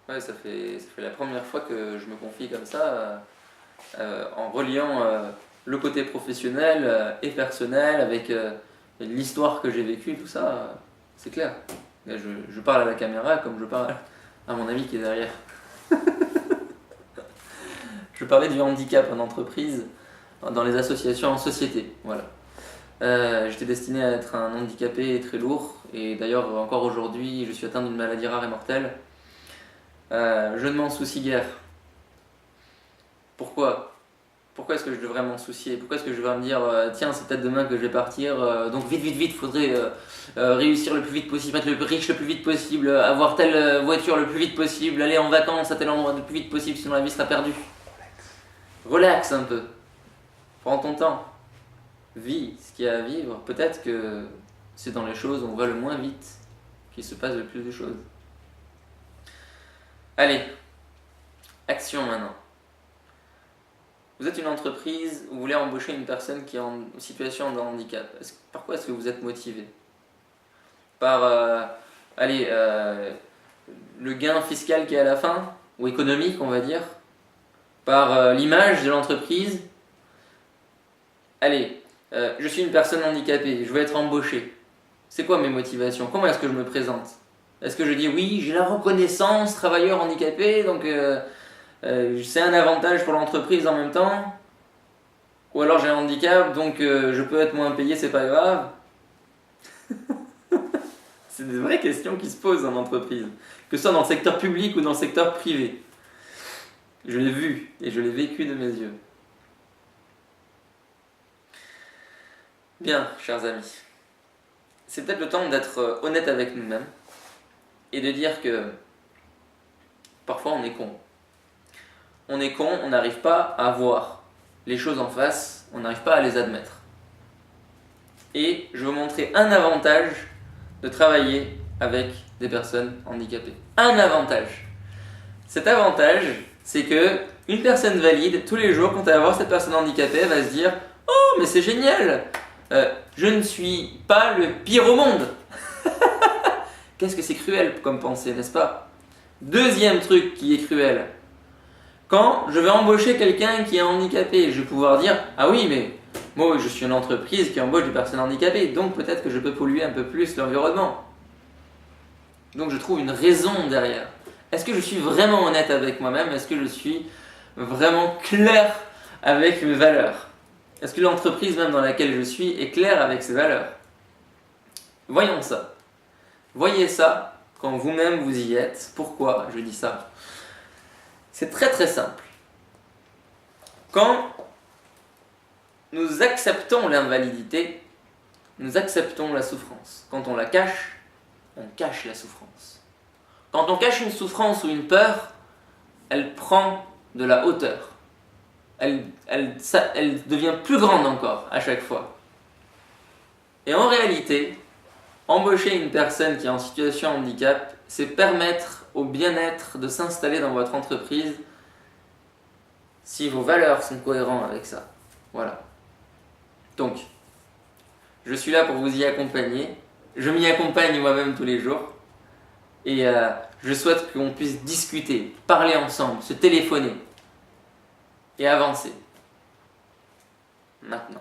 Ouais, ça fait la première fois que je me confie comme ça, en reliant le côté professionnel et personnel avec l'histoire que j'ai vécue, tout ça, c'est clair. Là, je parle à la caméra comme je parle à mon ami qui est derrière. Je parlais du handicap en entreprise, dans les associations en société, voilà. J'étais destiné à être un handicapé très lourd, et d'ailleurs encore aujourd'hui je suis atteint d'une maladie rare et mortelle. Je ne m'en soucie guère. Pourquoi? Pourquoi est-ce que je devrais m'en soucier? Pourquoi est-ce que je devrais me dire tiens, c'est peut-être demain que je vais partir, donc vite, vite, vite, faudrait réussir le plus vite possible, être le plus riche le plus vite possible, avoir telle voiture le plus vite possible, aller en vacances à tel endroit le plus vite possible, sinon la vie sera perdue. Relax un peu. Prends ton temps. Vis ce qu'il y a à vivre. Peut-être que c'est dans les choses où on va le moins vite qu'il se passe le plus de choses. Allez, action maintenant. Vous êtes une entreprise, vous voulez embaucher une personne qui est en situation de handicap. Par quoi est-ce que vous êtes motivé? Par le gain fiscal qui est à la fin, ou économique on va dire, par l'image de l'entreprise. Allez, je suis une personne handicapée, je veux être embauché. C'est quoi mes motivations? Comment est-ce que je me présente? Est-ce que je dis oui, j'ai la reconnaissance travailleur handicapé, donc c'est un avantage pour l'entreprise en même temps? Ou alors j'ai un handicap, donc je peux être moins payé, c'est pas grave? C'est des vraies questions qui se posent en entreprise, que ce soit dans le secteur public ou dans le secteur privé. Je l'ai vu et je l'ai vécu de mes yeux. Bien, chers amis, c'est peut-être le temps d'être honnête avec nous-mêmes et de dire que parfois on est con. On est con, on n'arrive pas à voir les choses en face, on n'arrive pas à les admettre. Et je vais vous montrer un avantage de travailler avec des personnes handicapées. Un avantage. Cet avantage, c'est que une personne valide, tous les jours, quand elle va voir cette personne handicapée, elle va se dire « Oh, mais c'est génial! Je ne suis pas le pire au monde !» Qu'est-ce que c'est cruel comme pensée, n'est-ce pas? Deuxième truc qui est cruel. Quand je vais embaucher quelqu'un qui est handicapé, je vais pouvoir dire « Ah oui, mais moi je suis une entreprise qui embauche des personnes handicapées, donc peut-être que je peux polluer un peu plus l'environnement. » Donc je trouve une raison derrière. Est-ce que je suis vraiment honnête avec moi-même? Est-ce que je suis vraiment clair avec mes valeurs? Est-ce que l'entreprise même dans laquelle je suis est claire avec ses valeurs? Voyons ça. Voyez ça quand vous-même vous y êtes. Pourquoi je dis ça? C'est très très simple. Quand nous acceptons l'invalidité, nous acceptons la souffrance. Quand on la cache, on cache la souffrance. Quand on cache une souffrance ou une peur, elle prend de la hauteur. Elle devient plus grande encore à chaque fois. Et en réalité, embaucher une personne qui est en situation de handicap, c'est permettre au bien-être de s'installer dans votre entreprise si vos valeurs sont cohérentes avec ça. Voilà. Donc, je suis là pour vous y accompagner. Je m'y accompagne moi-même tous les jours. Et je souhaite qu'on puisse discuter, parler ensemble, se téléphoner et avancer. Maintenant.